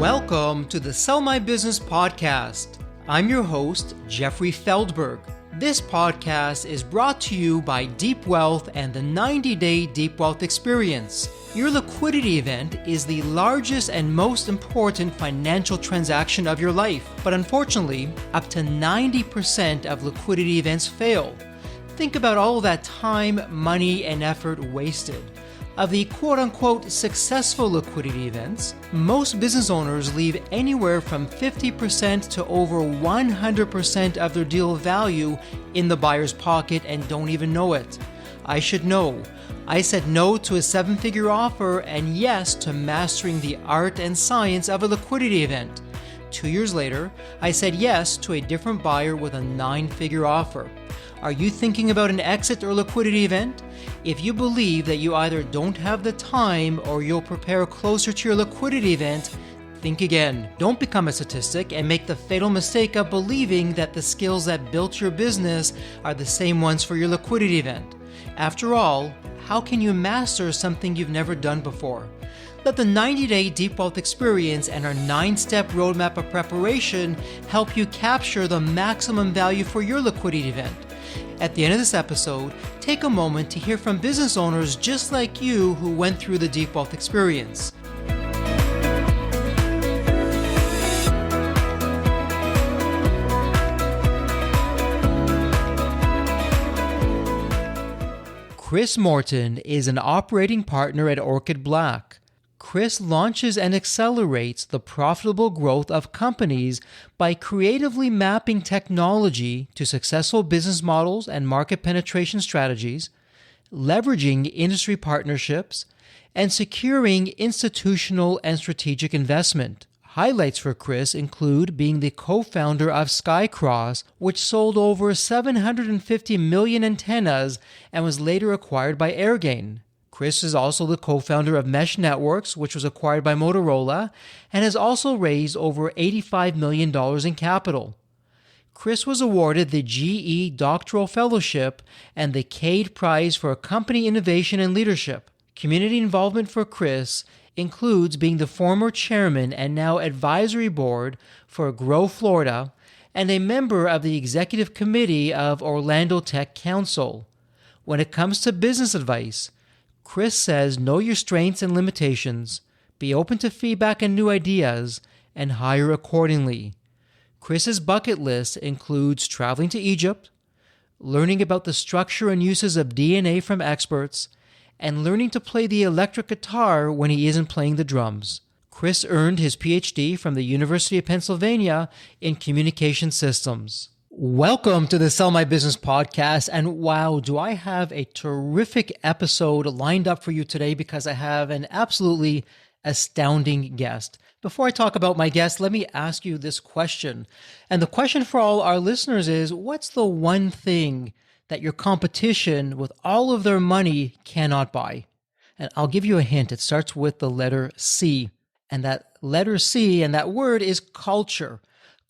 Welcome to the Sell My Business podcast. I'm your host, Jeffrey Feldberg. This podcast is brought to you by Deep Wealth and the 90-Day Deep Wealth Experience. Your liquidity event is the largest and most important financial transaction of your life, but unfortunately, up to 90% of liquidity events fail. Think about all that time, money, and effort wasted. Of the quote-unquote successful liquidity events, most business owners leave anywhere from 50% to over 100% of their deal value in the buyer's pocket and don't even know it. I should know. I said no to a seven-figure offer and yes to mastering the art and science of a liquidity event. 2 years later, I said yes to a different buyer with a nine-figure offer. Are you thinking about an exit or liquidity event? If you believe that you either don't have the time or you'll prepare closer to your liquidity event, think again. Don't become a statistic and make the fatal mistake of believing that the skills that built your business are the same ones for your liquidity event. After all, how can you master something you've never done before? Let the 90-Day Deep Wealth Experience and our 9-step roadmap of preparation help you capture the maximum value for your liquidity event. At the end of this episode, take a moment to hear from business owners just like you who went through the Deep Wealth Experience. Chris Morton is an operating partner at Orchid Black. Chris launches and accelerates the profitable growth of companies by creatively mapping technology to successful business models and market penetration strategies, leveraging industry partnerships, and securing institutional and strategic investment. Highlights for Chris include being the co-founder of SkyCross, which sold over 750 million antennas and was later acquired by Airgain. Chris is also the co-founder of Mesh Networks, which was acquired by Motorola, and has also raised over $85 million in capital. Chris was awarded the GE Doctoral Fellowship and the Cade Prize for Company Innovation and Leadership. Community involvement for Chris includes being the former chairman and now advisory board for Grow Florida and a member of the executive committee of Orlando Tech Council. When it comes to business advice, Chris says know your strengths and limitations, be open to feedback and new ideas, and hire accordingly. Chris's bucket list includes traveling to Egypt, learning about the structure and uses of DNA from experts, and learning to play the electric guitar when he isn't playing the drums. Chris earned his PhD from the University of Pennsylvania in communication systems. Welcome to the Sell My Business podcast. And wow, do I have a terrific episode lined up for you today because I have an absolutely astounding guest. Before I talk about my guest, let me ask you this question. And the question for all our listeners is, what's the one thing that your competition with all of their money cannot buy? And I'll give you a hint. It starts with the letter C. And that letter C and that word is culture.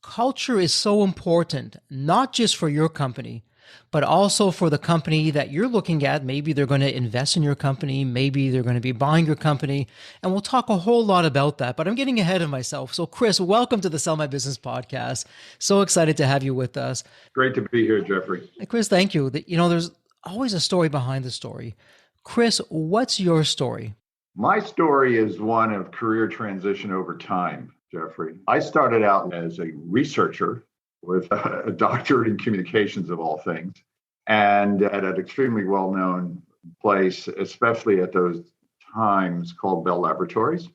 Culture is so important, not just for your company, but also for the company that you're looking at. Maybe they're going to invest in your company. Maybe they're going to be buying your company. And we'll talk a whole lot about that, but I'm getting ahead of myself. So Chris, welcome to the Sell My Business podcast. So excited to have you with us. Great to be here, Jeffrey. Chris, thank you. There's always a story behind the story. Chris, what's your story? My story is one of career transition over time, Jeffrey. I started out as a researcher with a doctorate in communications of all things, and at an extremely well-known place, especially at those times, called Bell Laboratories.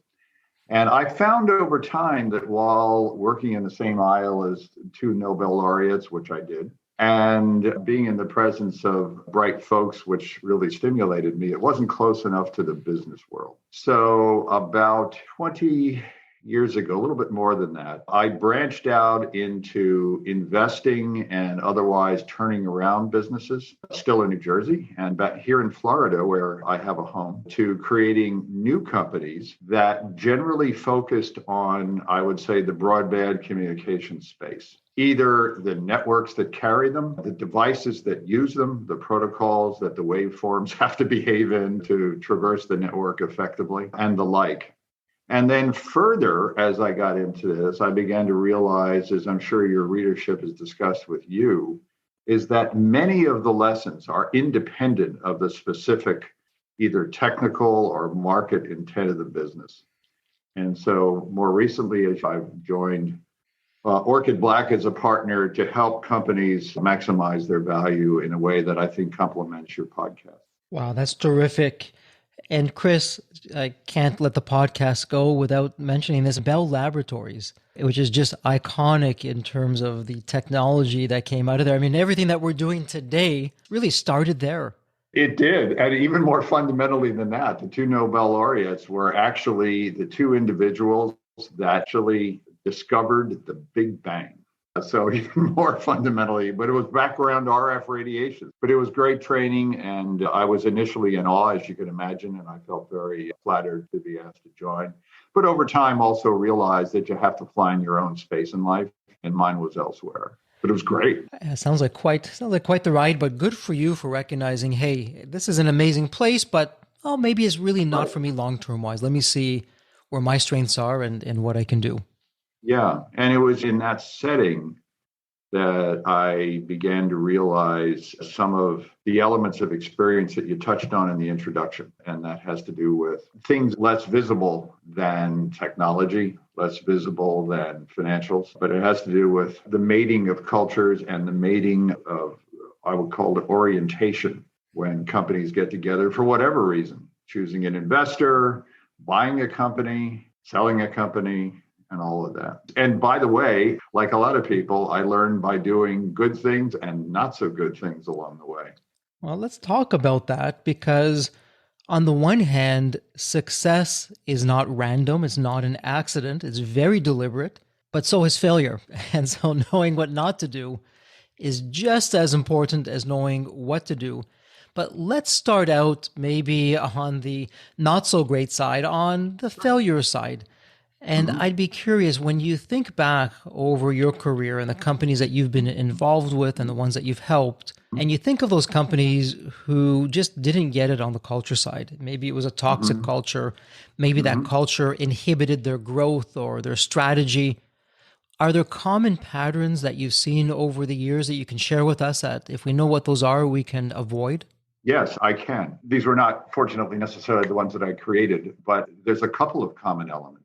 And I found over time that while working in the same aisle as two Nobel laureates, which I did, and being in the presence of bright folks, which really stimulated me, it wasn't close enough to the business world. So about 20 years ago, a little bit more than that, I branched out into investing and otherwise turning around businesses, still in New Jersey and back here in Florida, where I have a home, to creating new companies that generally focused on, I would say, the broadband communication space. Either the networks that carry them, the devices that use them, the protocols that the waveforms have to behave in to traverse the network effectively, and the like. And then further, as I got into this, I began to realize, as I'm sure your readership has discussed with you, is that many of the lessons are independent of the specific either technical or market intent of the business. And so more recently, as I've joined Orchid Black as a partner to help companies maximize their value in a way that I think complements your podcast. Wow, that's terrific. And Chris, I can't let the podcast go without mentioning this Bell Laboratories, which is just iconic in terms of the technology that came out of there. I mean, everything that we're doing today really started there. It did. And even more fundamentally than that, the two Nobel laureates were actually the two individuals that actually discovered the Big Bang. So even more fundamentally, but it was background RF radiation. But it was great training, and I was initially in awe, as you can imagine, and I felt very flattered to be asked to join. But over time, also realized that you have to find your own space in life, and mine was elsewhere. But it was great. It sounds like quite the ride, but good for you for recognizing, hey, this is an amazing place, but maybe it's really not for me long-term wise. Let me see where my strengths are and what I can do. Yeah. And it was in that setting that I began to realize some of the elements of experience that you touched on in the introduction. And that has to do with things less visible than technology, less visible than financials, but it has to do with the mating of cultures and the mating of, I would call it orientation, when companies get together for whatever reason, choosing an investor, buying a company, selling a company, and all of that. And by the way, like a lot of people, I learned by doing good things and not so good things along the way. Well, let's talk about that, because on the one hand, success is not random. It's not an accident. It's very deliberate, but so is failure. And so knowing what not to do is just as important as knowing what to do. But let's start out maybe on the not so great side, on the failure side. And I'd be curious, when you think back over your career and the companies that you've been involved with and the ones that you've helped, and you think of those companies who just didn't get it on the culture side. Maybe it was a toxic culture. Maybe that culture inhibited their growth or their strategy. Are there common patterns that you've seen over the years that you can share with us that if we know what those are, we can avoid? Yes, I can. These were not, fortunately, necessarily the ones that I created, but there's a couple of common elements.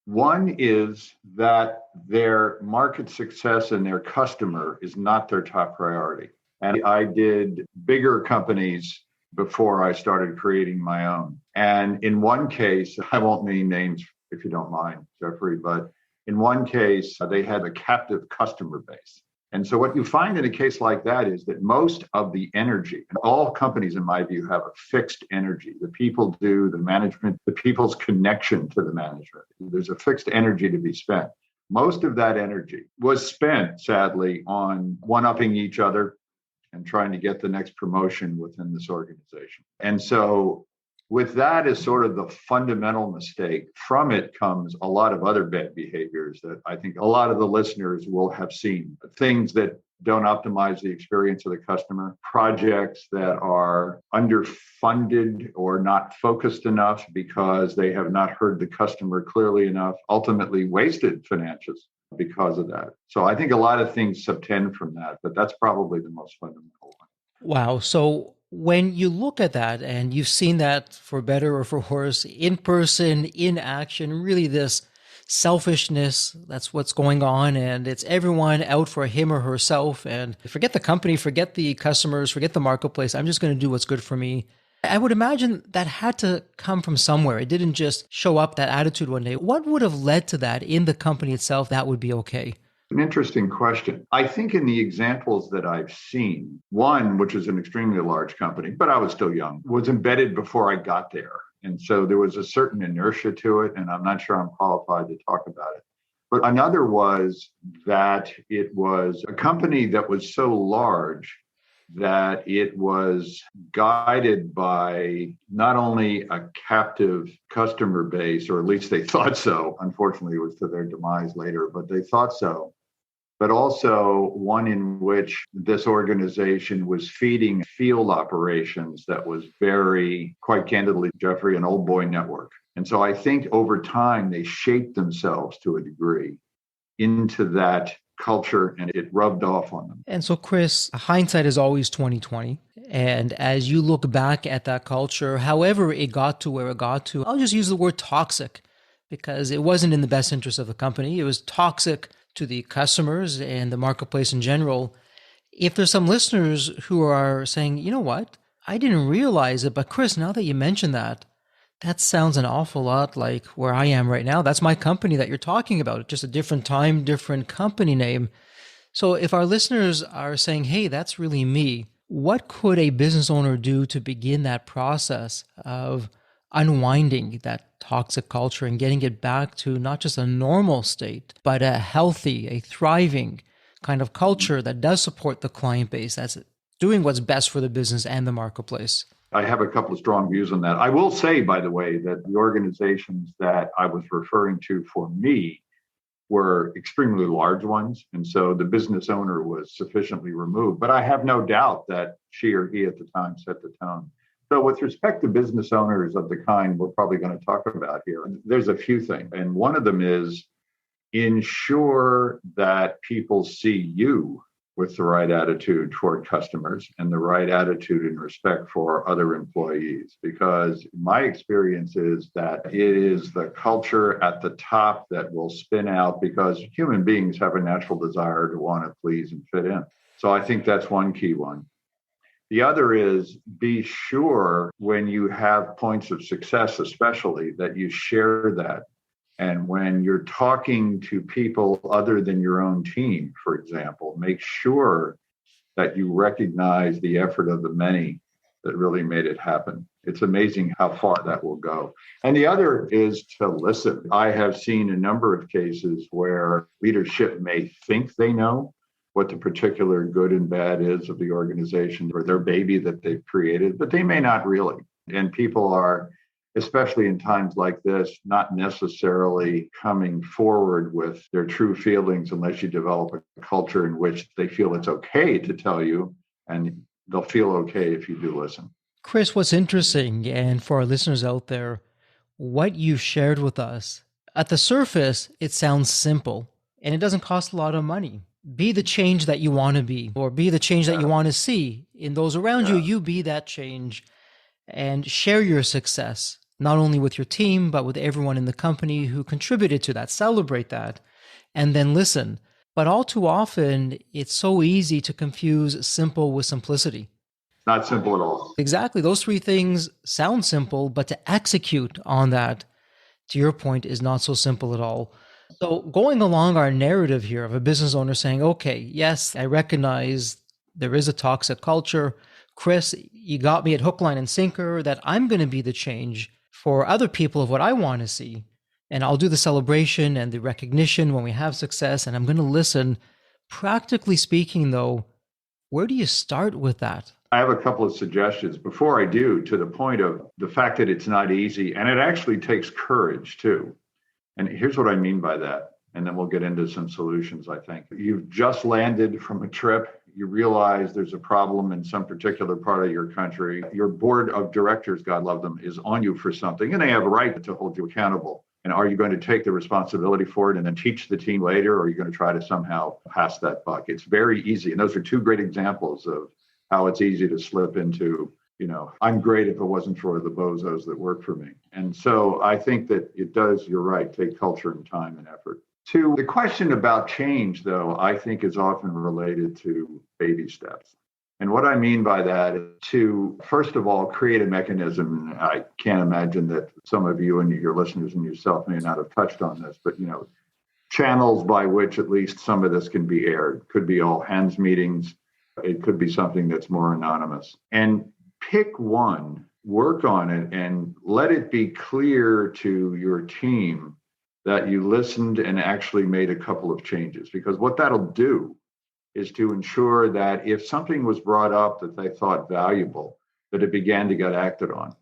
One is that their market success and their customer is not their top priority. And I did bigger companies before I started creating my own. And in one case, I won't name names if you don't mind, Jeffrey, but in one case, they had a captive customer base. And so what you find in a case like that is that most of the energy, and all companies, in my view, have a fixed energy. The people do, the management, the people's connection to the management. There's a fixed energy to be spent. Most of that energy was spent, sadly, on one-upping each other and trying to get the next promotion within this organization. And so with that as sort of the fundamental mistake, from it comes a lot of other bad behaviors that I think a lot of the listeners will have seen. Things that don't optimize the experience of the customer, projects that are underfunded or not focused enough because they have not heard the customer clearly enough, ultimately wasted financials because of that. So I think a lot of things subtend from that, but that's probably the most fundamental one. Wow. So when you look at that, and you've seen that for better or for worse, in person, in action, really this selfishness, that's what's going on. And it's everyone out for him or herself. And forget the company, forget the customers, forget the marketplace. I'm just going to do what's good for me. I would imagine that had to come from somewhere. It didn't just show up, that attitude one day. What would have led to that in the company itself that would be okay? An interesting question. I think in the examples that I've seen, one, which is an extremely large company, but I was still young, was embedded before I got there. And so there was a certain inertia to it, and I'm not sure I'm qualified to talk about it. But another was that it was a company that was so large that it was guided by not only a captive customer base, or at least they thought so. Unfortunately, it was to their demise later, but they thought so. but also one in which this organization was feeding field operations that was very, quite candidly, Jeffrey, an old boy network. And so I think over time, they shaped themselves to a degree into that culture, and it rubbed off on them. And so, Chris, hindsight is always 2020. And as you look back at that culture, however it got to where it got to, I'll just use the word toxic because it wasn't in the best interest of the company. It was toxic to the customers and the marketplace in general. If there's some listeners who are saying, you know what, I didn't realize it, but Chris, now that you mentioned that, that sounds an awful lot like where I am right now. That's my company that you're talking about. Just a different time, different company name. So if our listeners are saying, hey, that's really me, what could a business owner do to begin that process of unwinding that toxic culture and getting it back to not just a normal state, but a healthy, a thriving kind of culture that does support the client base, that's doing what's best for the business and the marketplace? I have a couple of strong views on that. I will say, by the way, that the organizations that I was referring to for me were extremely large ones. And so the business owner was sufficiently removed. But I have no doubt that she or he at the time set the tone. So with respect to business owners of the kind we're probably going to talk about here, there's a few things. And one of them is ensure that people see you with the right attitude toward customers and the right attitude and respect for other employees. Because my experience is that it is the culture at the top that will spin out because human beings have a natural desire to want to please and fit in. So I think that's one key one. The other is be sure when you have points of success, especially, that you share that. And when you're talking to people other than your own team, for example, make sure that you recognize the effort of the many that really made it happen. It's amazing how far that will go. And the other is to listen. I have seen a number of cases where leadership may think they know what the particular good and bad is of the organization or their baby that they've created, but they may not really. And people are, especially in times like this, not necessarily coming forward with their true feelings unless you develop a culture in which they feel it's okay to tell you, and they'll feel okay if you do listen. Chris, what's interesting, and for our listeners out there, what you've shared with us, at the surface, it sounds simple, and it doesn't cost a lot of money. Be the change that you want to be, or be the change that you want to see in those around you. You be that change and share your success, not only with your team, but with everyone in the company who contributed to that. Celebrate that, and then listen. But all too often, it's so easy to confuse simple with simplicity. Not simple at all. Exactly. Those three things sound simple, but to execute on that, to your point, is not so simple at all. So going along our narrative here of a business owner saying, okay, yes, I recognize there is a toxic culture. Chris, you got me at hook, line, and sinker that I'm going to be the change for other people of what I want to see. And I'll do the celebration and the recognition when we have success, and I'm going to listen. Practically speaking, though, where do you start with that? I have a couple of suggestions. Before I do, to the point of the fact that it's not easy, and it actually takes courage too. And here's what I mean by that. And then we'll get into some solutions, I think. You've just landed from a trip. You realize there's a problem in some particular part of your country. Your board of directors, God love them, is on you for something, and they have a right to hold you accountable. And are you going to take the responsibility for it and then teach the team later, or are you going to try to somehow pass that buck? It's very easy. And those are two great examples of how it's easy to slip into, I'm great if it wasn't for the bozos that work for me. And so I think that it does, you're right, take culture and time and effort. Two, the question about change, though, I think is often related to baby steps. And what I mean by that is to, first of all, create a mechanism. I can't imagine that some of you and your listeners and yourself may not have touched on this, but, channels by which at least some of this can be aired. Could be all hands meetings. It could be something that's more anonymous. And pick one, work on it, and let it be clear to your team that you listened and actually made a couple of changes. Because what that'll do is to ensure that if something was brought up that they thought valuable, that it began to get acted on.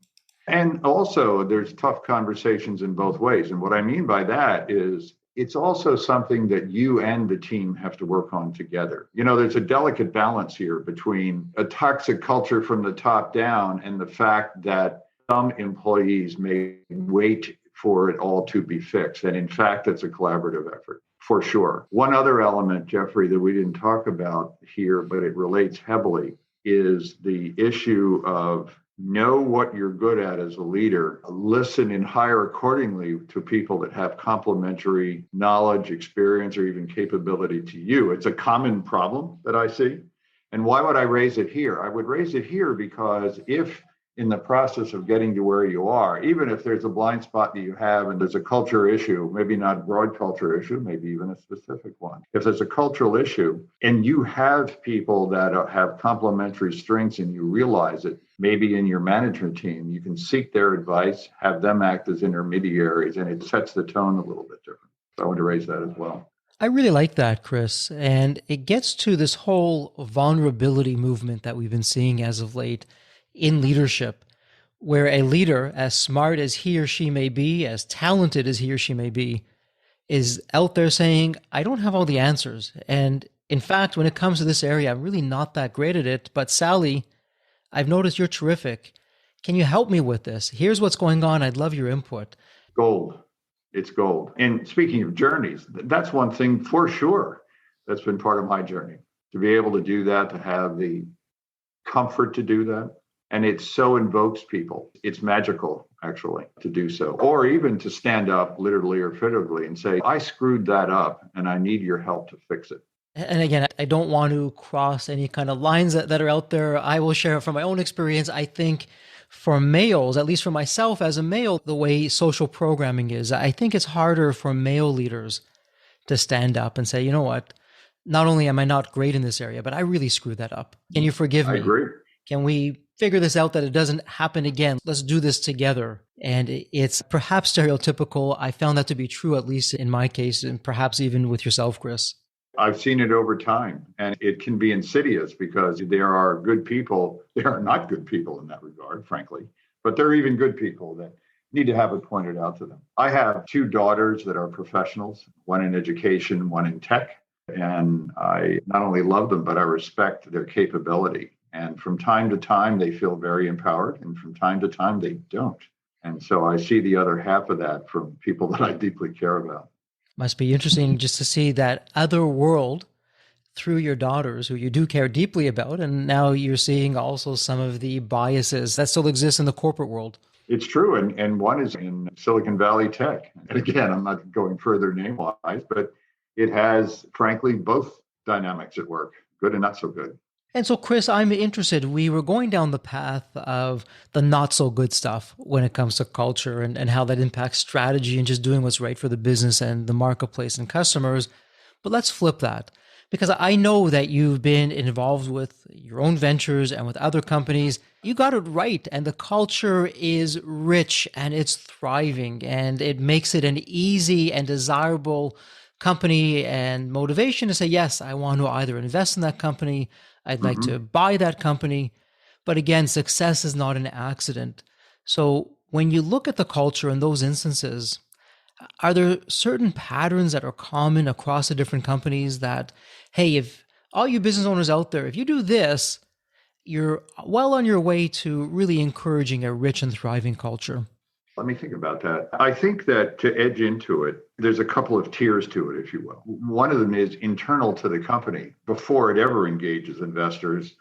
And also, there's tough conversations in both ways. And what I mean by that is it's also something that you and the team have to work on together. There's a delicate balance here between a toxic culture from the top down and the fact that some employees may wait for it all to be fixed. And in fact, it's a collaborative effort, for sure. One other element, Jeffrey, that we didn't talk about here, but it relates heavily, is the issue of know what you're good at as a leader, listen and hire accordingly to people that have complementary knowledge, experience, or even capability to you. It's a common problem that I see. And why would I raise it here? I would raise it here because if in the process of getting to where you are, even if there's a blind spot that you have and there's a culture issue, maybe not a broad culture issue, maybe even a specific one. If there's a cultural issue and you have people that have complementary strengths and you realize it, maybe in your management team, you can seek their advice, have them act as intermediaries, and it sets the tone a little bit different. So I want to raise that as well. I really like that, Chris. And it gets to this whole vulnerability movement that we've been seeing as of late in leadership, where a leader, as smart as he or she may be, as talented as he or she may be, is out there saying, I don't have all the answers. And in fact, when it comes to this area, I'm really not that great at it. But Sally, I've noticed you're terrific. Can you help me with this? Here's what's going on. I'd love your input. Gold. It's gold. And speaking of journeys, that's one thing for sure that's been part of my journey, to be able to do that, to have the comfort to do that. And it so invokes people. It's magical, actually, to do so. Or even to stand up, literally or figuratively, and say, I screwed that up and I need your help to fix it. And again, I don't want to cross any kind of lines that are out there. I will share from my own experience. I think for males, at least for myself as a male, the way social programming is, I think it's harder for male leaders to stand up and say, you know what, not only am I not great in this area, but I really screwed that up. Can you forgive me? I agree. Can we figure this out that it doesn't happen again? Let's do this together. And it's perhaps stereotypical. I found that to be true, at least in my case, and perhaps even with yourself, Chris. I've seen it over time, and it can be insidious because there are good people. There are not good people in that regard, frankly, but there are even good people that need to have it pointed out to them. I have two daughters that are professionals, one in education, one in tech, and I not only love them, but I respect their capability. And from time to time, they feel very empowered, and from time to time, they don't. And so I see the other half of that from people that I deeply care about. Must be interesting just to see that other world through your daughters, who you do care deeply about. And now you're seeing also some of the biases that still exist in the corporate world. It's true. And one is in Silicon Valley tech. And again, I'm not going further name-wise, but it has, frankly, both dynamics at work, good and not so good. And so, Chris, I'm interested. We were going down the path of the not so good stuff when it comes to culture and how that impacts strategy and just doing what's right for the business and the marketplace and customers. But let's flip that, because I know that you've been involved with your own ventures and with other companies. You got it right. And the culture is rich and it's thriving, and it makes it an easy and desirable company and motivation to say, yes, I want to either invest in that company, I'd like to buy that company. But again, success is not an accident. So when you look at the culture in those instances, are there certain patterns that are common across the different companies that, hey, if all you business owners out there, if you do this, you're well on your way to really encouraging a rich and thriving culture? Let me think about that. I think that to edge into it, there's a couple of tiers to it, if you will. One of them is internal to the company before it ever engages investors,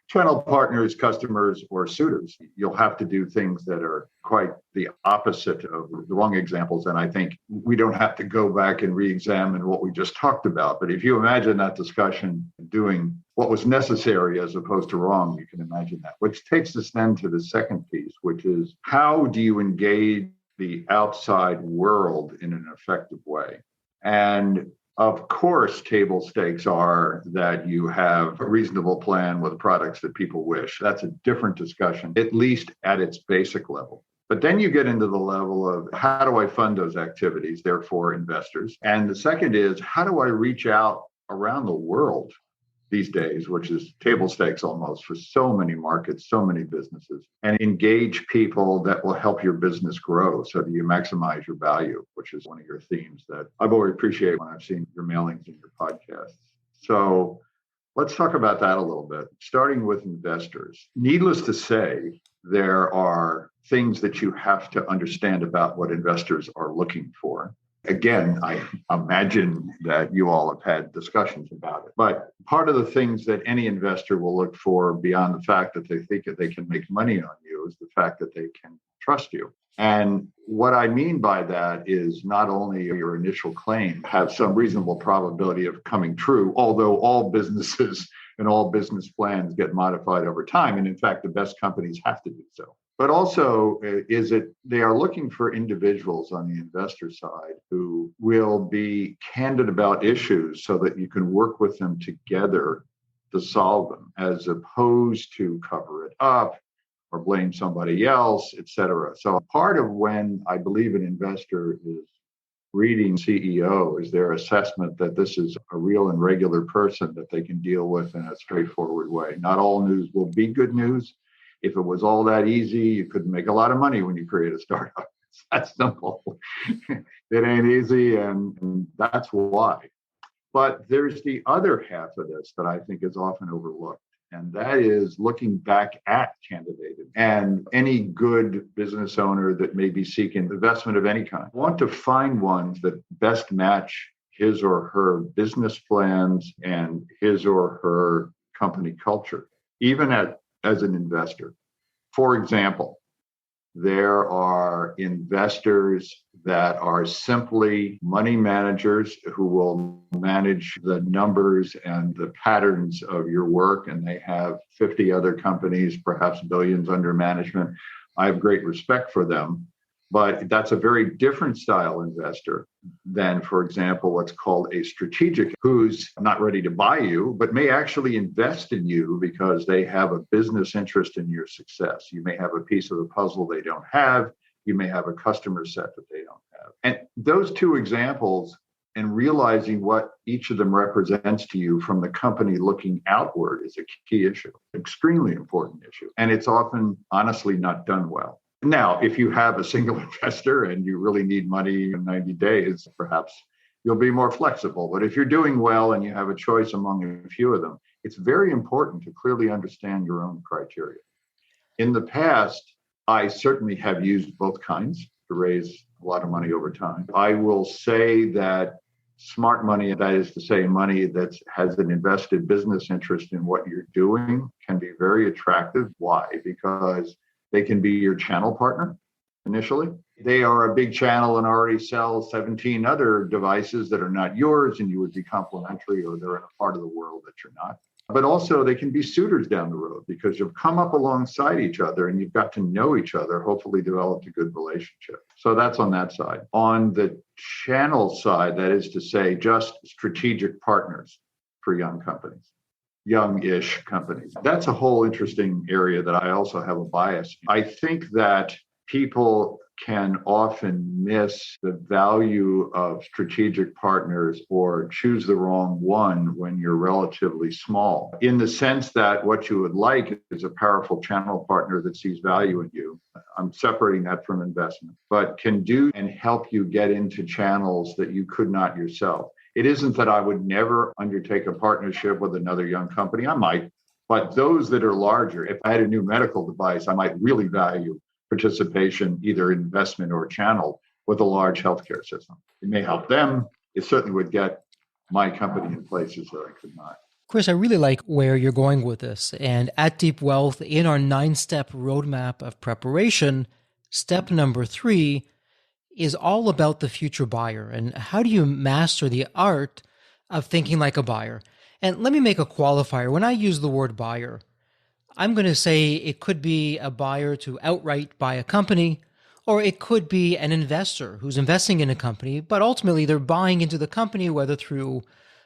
channel partners, customers, or suitors. You'll have to do things that are quite the opposite of the wrong examples. And I think we don't have to go back and re-examine what we just talked about. But if you imagine that discussion doing what was necessary as opposed to wrong, you can imagine that. Which takes us then to the second piece, which is how do you engage the outside world in an effective way? And of course, table stakes are that you have a reasonable plan with products that people wish. That's a different discussion, at least at its basic level. But then you get into the level of how do I fund those activities, therefore investors? And the second is how do I reach out around the world these days, which is table stakes almost for so many markets, so many businesses, and engage people that will help your business grow so that you maximize your value, which is one of your themes that I've always appreciated when I've seen your mailings and your podcasts. So let's talk about that a little bit, starting with investors. Needless to say, there are things that you have to understand about what investors are looking for. Again, I imagine that you all have had discussions about it. But part of the things that any investor will look for beyond the fact that they think that they can make money on you is the fact that they can trust you. And what I mean by that is not only your initial claim have some reasonable probability of coming true, although all businesses and all business plans get modified over time. And in fact, the best companies have to do so. But also is it they are looking for individuals on the investor side who will be candid about issues so that you can work with them together to solve them, as opposed to cover it up or blame somebody else, et cetera. So part of when I believe an investor is reading CEO is their assessment that this is a real and regular person that they can deal with in a straightforward way. Not all news will be good news. If it was all that easy, you couldn't make a lot of money when you create a startup. It's that simple. It ain't easy, and that's why. But there's the other half of this that I think is often overlooked, and that is looking back at candidates. And any good business owner that may be seeking investment of any kind want to find ones that best match his or her business plans and his or her company culture, even as an investor. For example, there are investors that are simply money managers who will manage the numbers and the patterns of your work, and they have 50 other companies, perhaps billions under management. I have great respect for them, but that's a very different style investor than, for example, what's called a strategic, who's not ready to buy you, but may actually invest in you because they have a business interest in your success. You may have a piece of the puzzle they don't have. You may have a customer set that they don't have. And those two examples, and realizing what each of them represents to you from the company looking outward, is a key issue, extremely important issue. And it's often, honestly, not done well. Now, if you have a single investor and you really need money in 90 days, perhaps you'll be more flexible. But if you're doing well and you have a choice among a few of them, it's very important to clearly understand your own criteria. In the past, I certainly have used both kinds to raise a lot of money over time. I will say that smart money, that is to say money that has an invested business interest in what you're doing, can be very attractive. Why? Because they can be your channel partner initially. They are a big channel and already sell 17 other devices that are not yours, and you would be complementary, or they're in a part of the world that you're not. But also they can be suitors down the road because you've come up alongside each other and you've got to know each other, hopefully developed a good relationship. So that's on that side. On the channel side, that is to say, just strategic partners for young companies. Young-ish companies. That's a whole interesting area that I also have a bias. I think that people can often miss the value of strategic partners or choose the wrong one when you're relatively small, in the sense that what you would like is a powerful channel partner that sees value in you. I'm separating that from investment, but can do and help you get into channels that you could not yourself. It isn't that I would never undertake a partnership with another young company. I might, but those that are larger, if I had a new medical device, I might really value participation, either investment or channel, with a large healthcare system. It may help them. It certainly would get my company in places that I could not. Chris, I really like where you're going with this. And at Deep Wealth, in our 9-step roadmap of preparation, step number 3 is all about the future buyer and how do you master the art of thinking like a buyer. And let me make a qualifier. When I use the word buyer, I'm going to say it could be a buyer to outright buy a company, or it could be an investor who's investing in a company, but ultimately they're buying into the company, whether through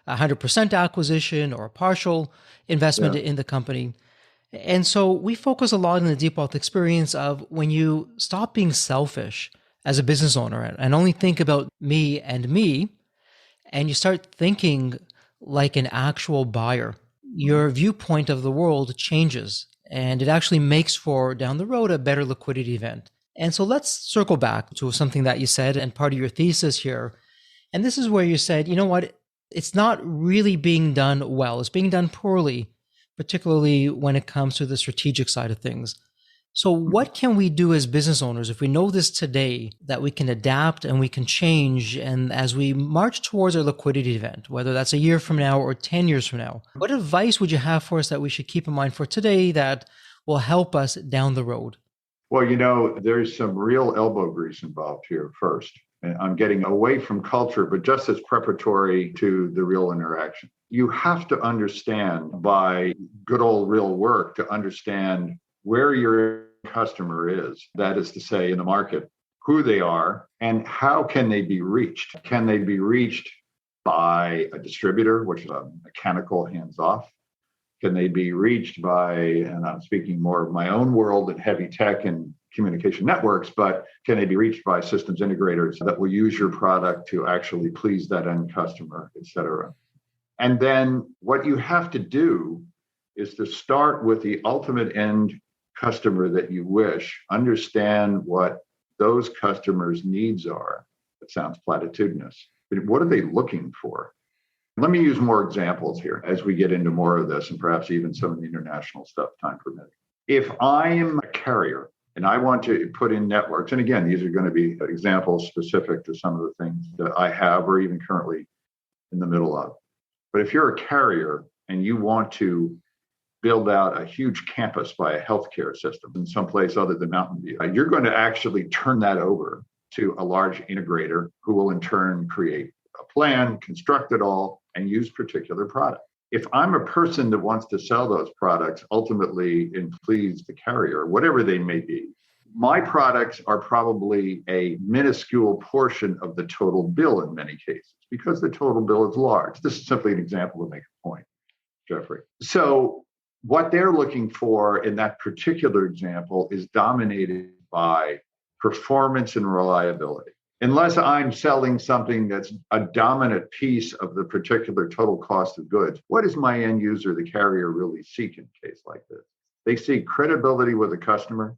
100% acquisition or a partial investment in the company. And so we focus a lot in the Deep Wealth experience of when you stop being selfish as a business owner and only think about me, and you start thinking like an actual buyer. your viewpoint of the world changes, and it actually makes for, down the road, a better liquidity event. And so let's circle back to something that you said and part of your thesis here. And this is where you said, you know what, it's not really being done well. It's being done poorly, particularly when it comes to the strategic side of things. So what can we do as business owners if we know this today, that we can adapt and we can change? And as we march towards our liquidity event, whether that's a year from now or 10 years from now, what advice would you have for us that we should keep in mind for today that will help us down the road? Well, there's some real elbow grease involved here first. And I'm getting away from culture, but just as preparatory to the real interaction. You have to understand by good old real work to understand where your customer is, that is to say, in the market, who they are, and how can they be reached? Can they be reached by a distributor, which is a mechanical hands-off? Can they be reached by, and I'm speaking more of my own world and heavy tech and communication networks, but can they be reached by systems integrators that will use your product to actually please that end customer, et cetera? And then what you have to do is to start with the ultimate end customer that you wish, understand what those customers' needs are. It sounds platitudinous, but what are they looking for? Let me use more examples here as we get into more of this and perhaps even some of the international stuff, time permitting. If I'm a carrier and I want to put in networks, and again, these are going to be examples specific to some of the things that I have or even currently in the middle of. But if you're a carrier and you want to build out a huge campus by a healthcare system in someplace other than Mountain View, you're going to actually turn that over to a large integrator who will in turn create a plan, construct it all, and use particular product. If I'm a person that wants to sell those products ultimately and please the carrier, whatever they may be, my products are probably a minuscule portion of the total bill in many cases because the total bill is large. This is simply an example to make a point, Jeffrey. So what they're looking for in that particular example is dominated by performance and reliability. Unless I'm selling something that's a dominant piece of the particular total cost of goods, what does my end user, the carrier, really seek in a case like this? They seek credibility with a customer,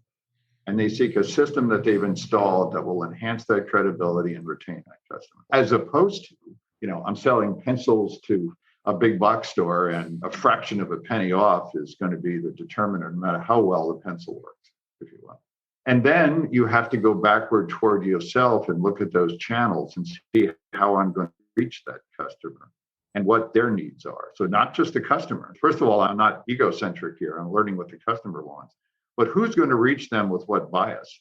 and they seek a system that they've installed that will enhance that credibility and retain that customer. As opposed to, I'm selling pencils to a big box store and a fraction of a penny off is going to be the determinant no matter how well the pencil works, if you will. And then you have to go backward toward yourself and look at those channels and see how I'm going to reach that customer and what their needs are. So not just the customer. First of all, I'm not egocentric here. I'm learning what the customer wants, but who's going to reach them with what bias?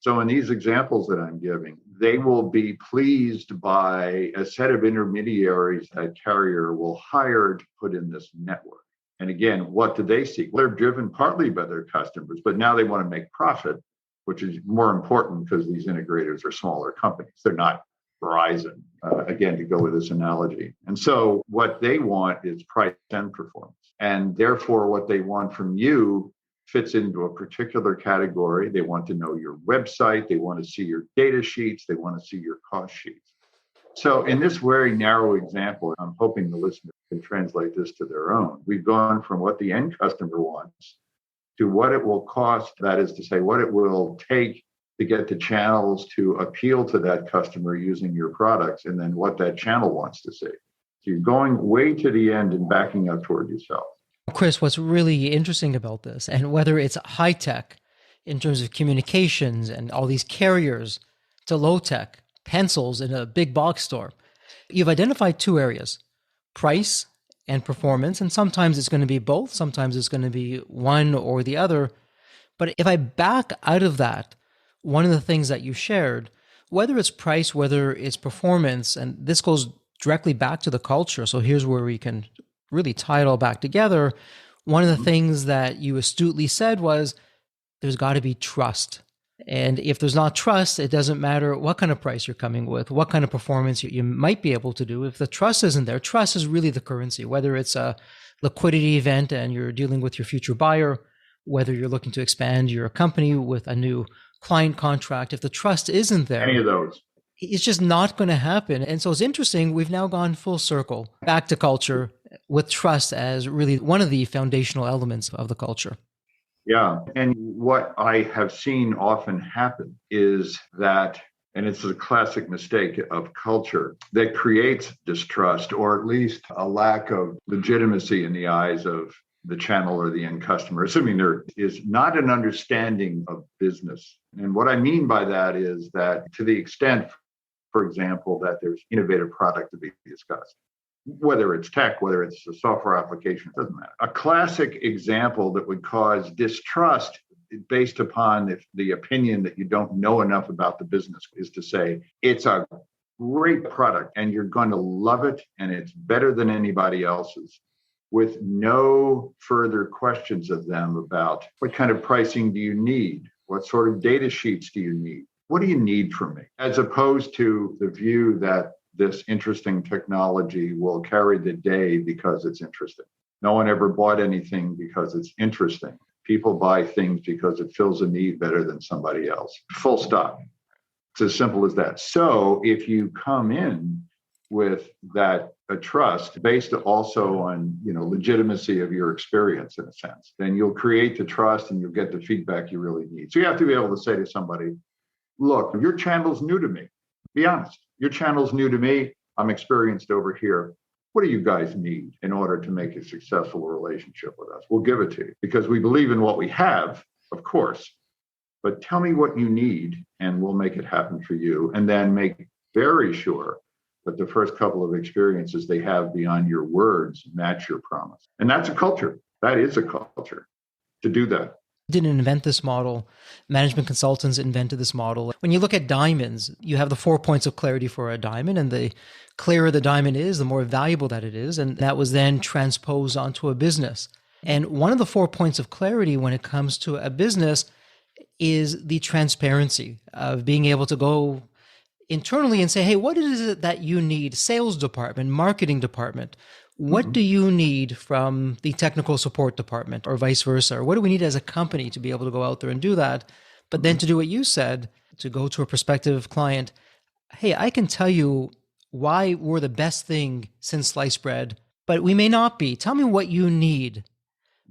So in these examples that I'm giving, they will be pleased by a set of intermediaries that carrier will hire to put in this network. And again, what do they seek? They're driven partly by their customers, but now they want to make profit, which is more important because these integrators are smaller companies. They're not Verizon, again, to go with this analogy. And so what they want is price and performance. And therefore, what they want from you fits into a particular category. They want to know your website. They want to see your data sheets. They want to see your cost sheets. So in this very narrow example, I'm hoping the listener can translate this to their own. We've gone from what the end customer wants to what it will cost, that is to say, what it will take to get the channels to appeal to that customer using your products, and then what that channel wants to see. So you're going way to the end and backing up toward yourself. Chris, what's really interesting about this, and whether it's high tech in terms of communications and all these carriers to low tech, pencils in a big box store, you've identified two areas, price and performance. And sometimes it's going to be both. Sometimes it's going to be one or the other. But if I back out of that, one of the things that you shared, whether it's price, whether it's performance, and this goes directly back to the culture. So here's where we can really tie it all back together. One of the things that you astutely said was there's got to be trust. And if there's not trust, it doesn't matter what kind of price you're coming with, what kind of performance you might be able to do. If the trust isn't there, trust is really the currency, whether it's a liquidity event and you're dealing with your future buyer, whether you're looking to expand your company with a new client contract. If the trust isn't there, any of those, it's just not going to happen. And so it's interesting. We've now gone full circle back to culture. with trust as really one of the foundational elements of the culture. Yeah. And what I have seen often happen is that, and it's a classic mistake of culture that creates distrust, or at least a lack of legitimacy in the eyes of the channel or the end customer, assuming there is not an understanding of business. And what I mean by that is that to the extent, for example, that there's innovative product to be discussed, whether it's tech, whether it's a software application, it doesn't matter. A classic example that would cause distrust based upon the opinion that you don't know enough about the business is to say, it's a great product and you're going to love it and it's better than anybody else's, with no further questions of them about what kind of pricing do you need? What sort of data sheets do you need? What do you need from me? As opposed to the view that this interesting technology will carry the day because it's interesting. No one ever bought anything because it's interesting. People buy things because it fills a need better than somebody else. Full stop. It's as simple as that. So if you come in with that a trust based also on legitimacy of your experience in a sense, then you'll create the trust and you'll get the feedback you really need. So you have to be able to say to somebody, look, your channel's new to me. Be honest. Your channel's new to me. I'm experienced over here. What do you guys need in order to make a successful relationship with us? We'll give it to you because we believe in what we have, of course. But tell me what you need and we'll make it happen for you. And then make very sure that the first couple of experiences they have beyond your words match your promise. And that's a culture. That is a culture to do that. Didn't invent this model. Management consultants invented this model. When you look at diamonds, you have the 4 points of clarity for a diamond, and the clearer the diamond is, the more valuable that it is. And that was then transposed onto a business. And one of the 4 points of clarity when it comes to a business is the transparency of being able to go internally and say, hey, what is it that you need? Sales department, marketing department. What do you need from the technical support department or vice versa? Or what do we need as a company to be able to go out there and do that? But then to do what you said, to go to a prospective client, hey, I can tell you why we're the best thing since sliced bread, but we may not be. Tell me what you need,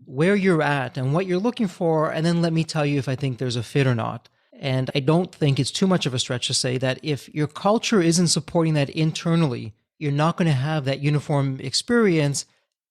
where you're at and what you're looking for, and then let me tell you if I think there's a fit or not. And I don't think it's too much of a stretch to say that if your culture isn't supporting that internally, you're not going to have that uniform experience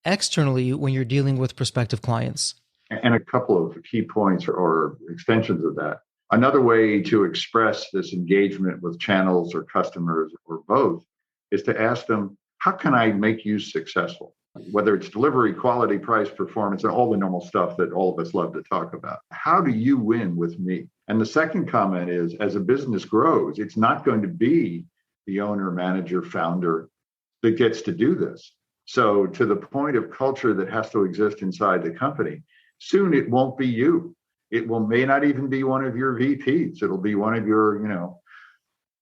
externally when you're dealing with prospective clients. And a couple of key points or extensions of that. Another way to express this engagement with channels or customers or both is to ask them, how can I make you successful? Whether it's delivery, quality, price, performance, and all the normal stuff that all of us love to talk about. How do you win with me? And the second comment is, as a business grows, it's not going to be the owner, manager, founder that gets to do this. So to the point of culture that has to exist inside the company, soon it won't be you. It may not even be one of your VPs. It'll be one of your,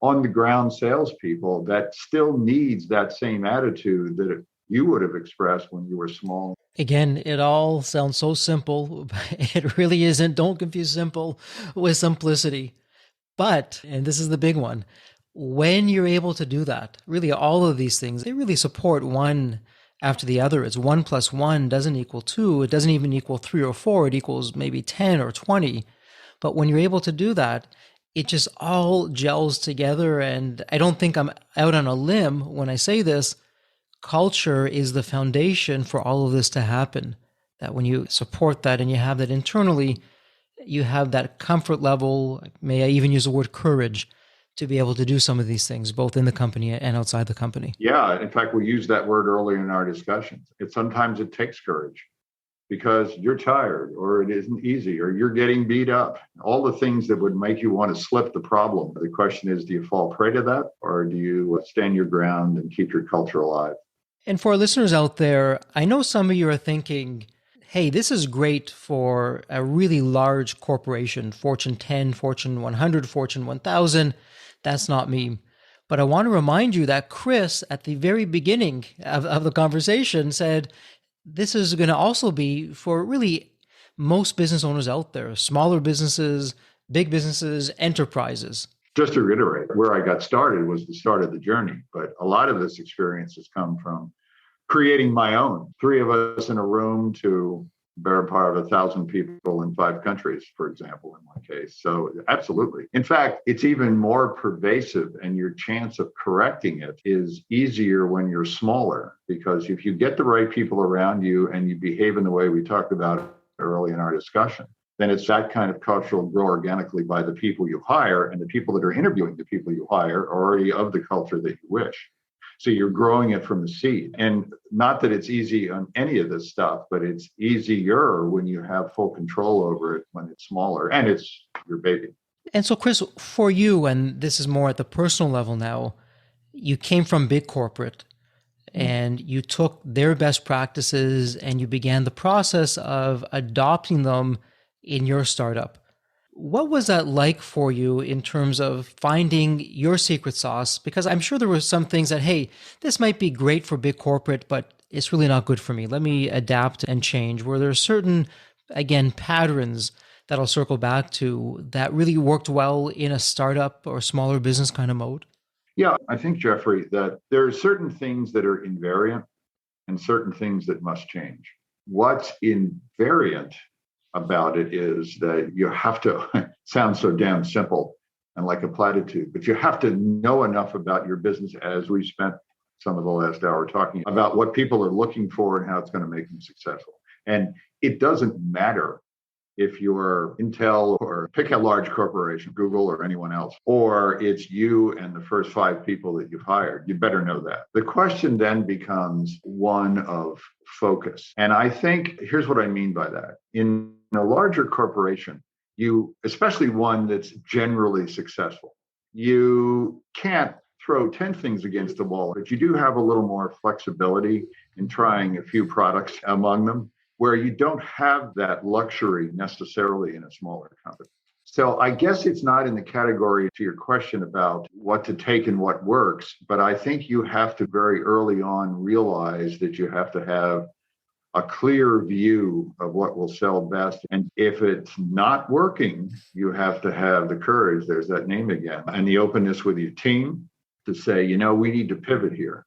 on the ground salespeople that still needs that same attitude that you would have expressed when you were small. Again, it all sounds so simple, but it really isn't. Don't confuse simple with simplicity. But, and this is the big one, when you're able to do that, really all of these things, they really support one after the other. It's 1 + 1 doesn't equal 2. It doesn't even equal 3 or 4. It equals maybe 10 or 20. But when you're able to do that, it just all gels together. And I don't think I'm out on a limb when I say this. Culture is the foundation for all of this to happen. That when you support that and you have that internally, you have that comfort level, may I even use the word courage, to be able to do some of these things, both in the company and outside the company. Yeah, in fact, we used that word earlier in our discussions. Sometimes it takes courage because you're tired or it isn't easy or you're getting beat up. All the things that would make you want to slip the problem. The question is, do you fall prey to that or do you stand your ground and keep your culture alive? And for our listeners out there, I know some of you are thinking, hey, this is great for a really large corporation, Fortune 10, Fortune 100, Fortune 1000. That's not me. But I want to remind you that Chris, at the very beginning of the conversation, said this is going to also be for really most business owners out there, smaller businesses, big businesses, enterprises. Just to reiterate, where I got started was the start of the journey. But a lot of this experience has come from creating my own. Three of us in a room to bear part of 1,000 people in 5 countries, for example, in my case. So absolutely. In fact, it's even more pervasive, and your chance of correcting it is easier when you're smaller, because if you get the right people around you and you behave in the way we talked about early in our discussion, then it's that kind of culture will grow organically by the people you hire, and the people that are interviewing the people you hire are already of the culture that you wish. So you're growing it from the seed. And not that it's easy on any of this stuff, but it's easier when you have full control over it when it's smaller and it's your baby. And so, Chris, for you, and this is more at the personal level now, you came from big corporate and you took their best practices and you began the process of adopting them in your startup. What was that like for you in terms of finding your secret sauce? Because I'm sure there were some things that, hey, this might be great for big corporate, but it's really not good for me. Let me adapt and change. Were there certain, again, patterns that I'll circle back to that really worked well in a startup or smaller business kind of mode? Yeah, I think, Jeffrey, that there are certain things that are invariant and certain things that must change. What's invariant about it is that you have to sound so damn simple and like a platitude, but you have to know enough about your business, as we spent some of the last hour talking about what people are looking for and how it's going to make them successful. And it doesn't matter if you're Intel or pick a large corporation, Google or anyone else, or it's you and the first 5 people that you've hired. You better know that. The question then becomes one of focus. And I think here's what I mean by that. In a larger corporation, you, especially one that's generally successful, you can't throw 10 things against the wall, but you do have a little more flexibility in trying a few products among them, where you don't have that luxury necessarily in a smaller company. So I guess it's not in the category to your question about what to take and what works, but I think you have to very early on realize that you have to have a clear view of what will sell best. And if it's not working, you have to have the courage, there's that name again, and the openness with your team to say, we need to pivot here,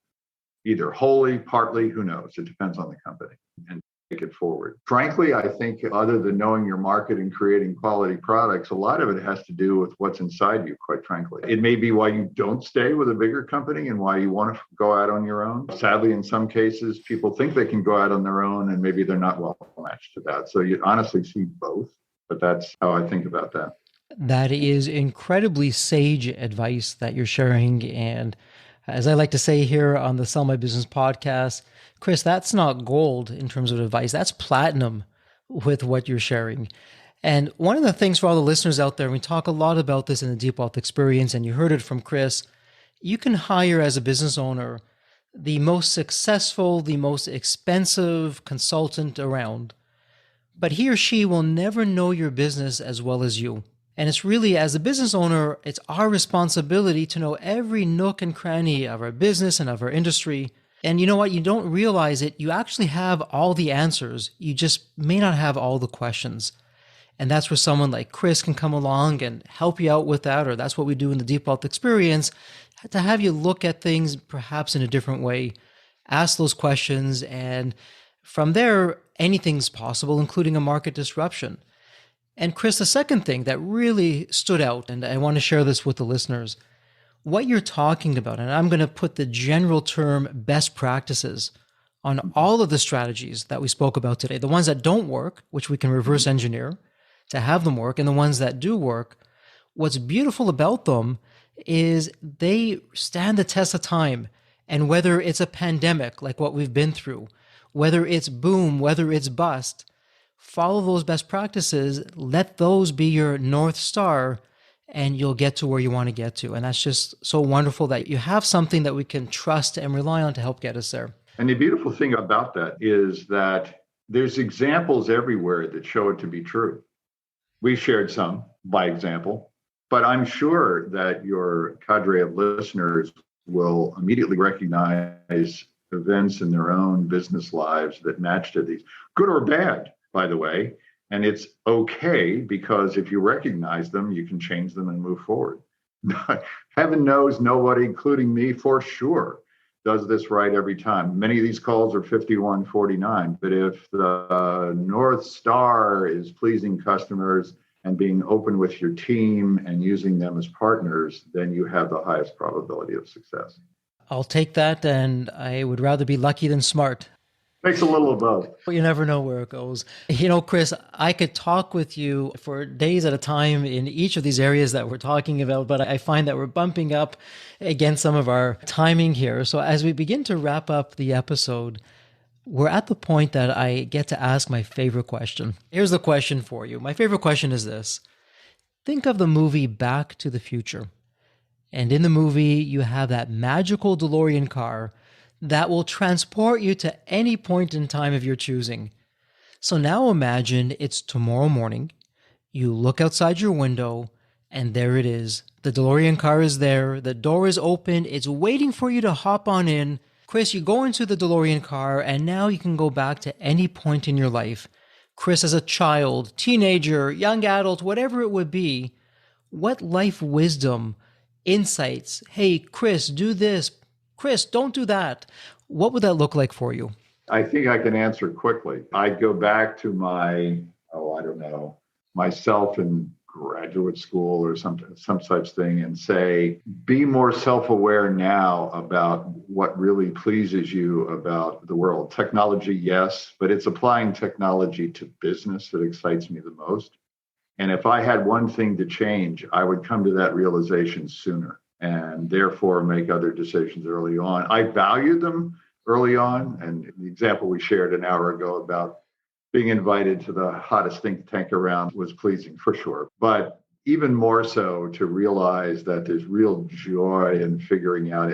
either wholly, partly, who knows? It depends on the company. And take it forward. Frankly, I think other than knowing your market and creating quality products, a lot of it has to do with what's inside you, quite frankly. It may be why you don't stay with a bigger company and why you want to go out on your own. Sadly, in some cases, people think they can go out on their own and maybe they're not well matched to that. So you honestly see both, but that's how I think about that. That is incredibly sage advice that you're sharing. And as I like to say here on the Sell My Business podcast, Chris, that's not gold in terms of advice. That's platinum with what you're sharing. And one of the things for all the listeners out there, we talk a lot about this in the Deep Wealth Experience, and you heard it from Chris, you can hire as a business owner the most successful, the most expensive consultant around, but he or she will never know your business as well as you. And it's really, as a business owner, it's our responsibility to know every nook and cranny of our business and of our industry. And you know what? You don't realize it. You actually have all the answers. You just may not have all the questions. And that's where someone like Chris can come along and help you out with that, or that's what we do in the Deep Wealth Experience, to have you look at things perhaps in a different way, ask those questions, and from there, anything's possible, including a market disruption. And Chris, the second thing that really stood out, and I want to share this with the listeners, what you're talking about, and I'm going to put the general term best practices on all of the strategies that we spoke about today, the ones that don't work, which we can reverse engineer to have them work, and the ones that do work. What's beautiful about them is they stand the test of time. And whether it's a pandemic like what we've been through, whether it's boom, whether it's bust, follow those best practices, let those be your North Star, and you'll get to where you want to get to. And that's just so wonderful that you have something that we can trust and rely on to help get us there. And the beautiful thing about that is that there's examples everywhere that show it to be true. We shared some by example, but I'm sure that your cadre of listeners will immediately recognize events in their own business lives that match to these, good or bad, by the way. And it's okay, because if you recognize them, you can change them and move forward. Heaven knows nobody, including me, for sure, does this right every time. Many of these calls are 51-49, but if the North Star is pleasing customers and being open with your team and using them as partners, then you have the highest probability of success. I'll take that, and I would rather be lucky than smart. Makes a little of both. You never know where it goes. Chris, I could talk with you for days at a time in each of these areas that we're talking about, but I find that we're bumping up against some of our timing here. So as we begin to wrap up the episode, we're at the point that I get to ask my favorite question. Here's the question for you. My favorite question is this. Think of the movie Back to the Future. And in the movie, you have that magical DeLorean car that will transport you to any point in time of your choosing. So now imagine it's tomorrow morning. You look outside your window, and there it is. The DeLorean car is there. The door is open. It's waiting for you to hop on in. Chris, you go into the DeLorean car, and now you can go back to any point in your life. Chris, as a child, teenager, young adult, whatever it would be, what life wisdom, insights, hey, Chris, do this, Chris, don't do that. What would that look like for you? I think I can answer quickly. I'd go back to myself in graduate school or some such thing and say, be more self-aware now about what really pleases you about the world. Technology, yes, but it's applying technology to business that excites me the most. And if I had one thing to change, I would come to that realization sooner and therefore make other decisions early on. I valued them early on. And the example we shared an hour ago about being invited to the hottest think tank around was pleasing for sure. But even more so to realize that there's real joy in figuring out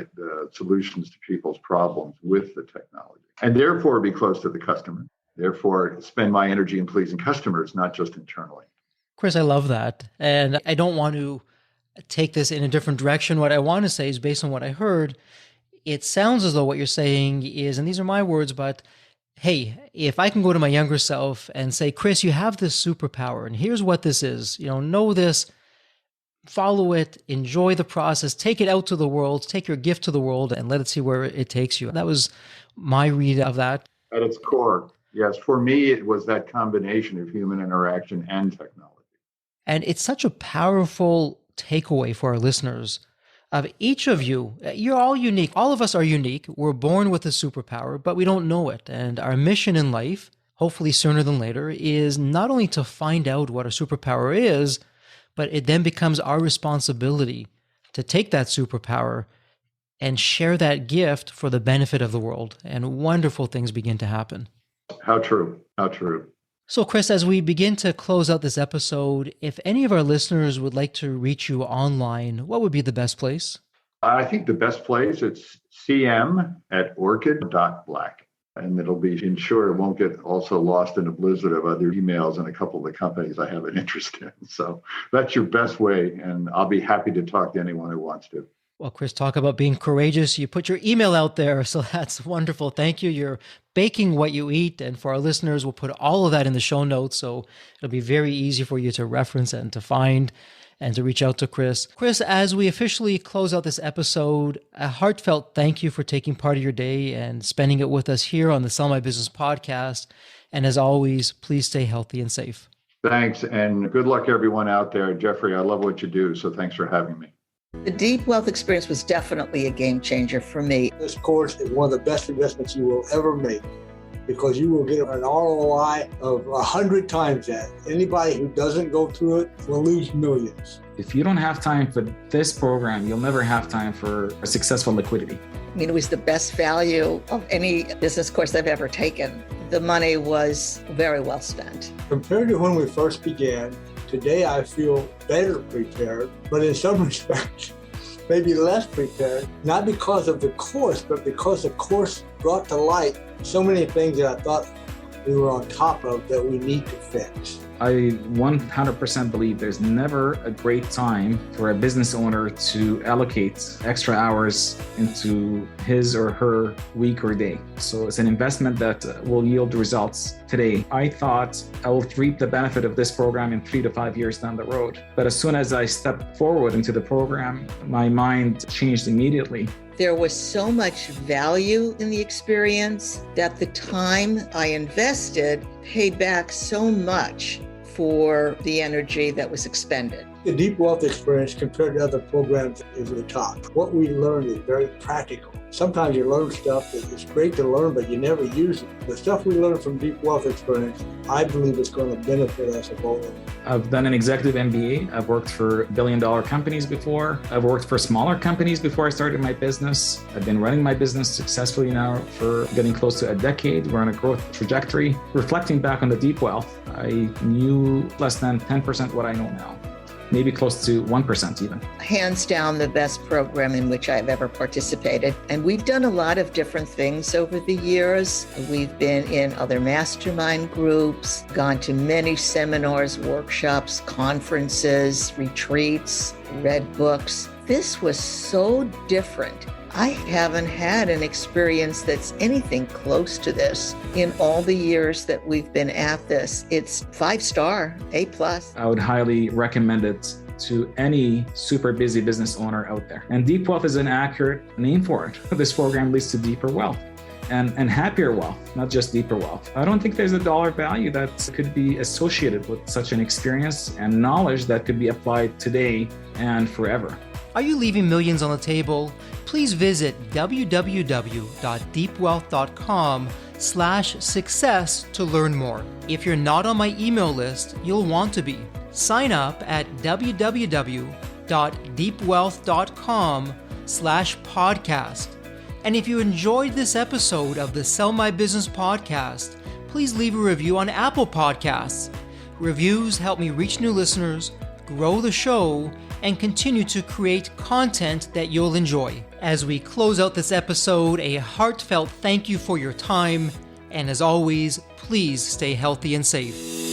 solutions to people's problems with the technology. And therefore be close to the customer. Therefore spend my energy in pleasing customers, not just internally. Chris, I love that. And I don't want to take this in a different direction. What I want to say is based on what I heard, it sounds as though what you're saying is, and these are my words, but hey, if I can go to my younger self and say, Chris, you have this superpower and here's what this is, know this, follow it, enjoy the process, take it out to the world, take your gift to the world and let it see where it takes you. That was my read of that. At its core, yes. For me, it was that combination of human interaction and technology. And it's such a powerful takeaway for our listeners of each of you. You're all unique. All of us are unique. We're born with a superpower, but we don't know it. And our mission in life, hopefully sooner than later, is not only to find out what our superpower is, but it then becomes our responsibility to take that superpower and share that gift for the benefit of the world. And wonderful things begin to happen. How true. How true. So, Chris, as we begin to close out this episode, if any of our listeners would like to reach you online, what would be the best place? I think the best place, it's cm@orchid.black. And it'll be ensured it won't get also lost in a blizzard of other emails and a couple of the companies I have an interest in. So that's your best way. And I'll be happy to talk to anyone who wants to. Well, Chris, talk about being courageous. You put your email out there, so that's wonderful. Thank you. You're baking what you eat. And for our listeners, we'll put all of that in the show notes. So it'll be very easy for you to reference and to find and to reach out to Chris. Chris, as we officially close out this episode, a heartfelt thank you for taking part of your day and spending it with us here on the Sell My Business podcast. And as always, please stay healthy and safe. Thanks. And good luck, everyone out there. Jeffrey, I love what you do. So thanks for having me. The Deep Wealth experience was definitely a game changer for me. This course is one of the best investments you will ever make because you will get an ROI of 100 times that. Anybody who doesn't go through it will lose millions. If you don't have time for this program, you'll never have time for a successful liquidity. I mean, it was the best value of any business course I've ever taken. The money was very well spent. Compared to when we first began, today I feel better prepared, but in some respects, maybe less prepared, not because of the course, but because the course brought to light so many things that I thought we were on top of that we need to fix. I 100% believe there's never a great time for a business owner to allocate extra hours into his or her week or day. So it's an investment that will yield results today. I thought I will reap the benefit of this program in 3 to 5 years down the road. But as soon as I stepped forward into the program, my mind changed immediately. There was so much value in the experience that the time I invested paid back so much for the energy that was expended. The Deep Wealth experience compared to other programs is the top. What we learned is very practical. Sometimes you learn stuff that is great to learn, but you never use it. The stuff we learned from Deep Wealth experience, I believe is going to benefit us both. I've done an executive MBA. I've worked for billion-dollar companies before. I've worked for smaller companies before I started my business. I've been running my business successfully now for getting close to a decade. We're on a growth trajectory. Reflecting back on the Deep Wealth, I knew less than 10% what I know now. Maybe close to 1% even. Hands down, the best program in which I've ever participated. And we've done a lot of different things over the years. We've been in other mastermind groups, gone to many seminars, workshops, conferences, retreats, read books. This was so different. I haven't had an experience that's anything close to this in all the years that we've been at this. It's 5-star, A+. I would highly recommend it to any super busy business owner out there. And Deep Wealth is an accurate name for it. This program leads to deeper wealth and happier wealth, not just deeper wealth. I don't think there's a dollar value that could be associated with such an experience and knowledge that could be applied today and forever. Are you leaving millions on the table? Please visit www.deepwealth.com/success to learn more. If you're not on my email list, you'll want to be. Sign up at www.deepwealth.com/podcast. And if you enjoyed this episode of the Sell My Business podcast, please leave a review on Apple Podcasts. Reviews help me reach new listeners, grow the show, and continue to create content that you'll enjoy. As we close out this episode, a heartfelt thank you for your time, and as always, please stay healthy and safe.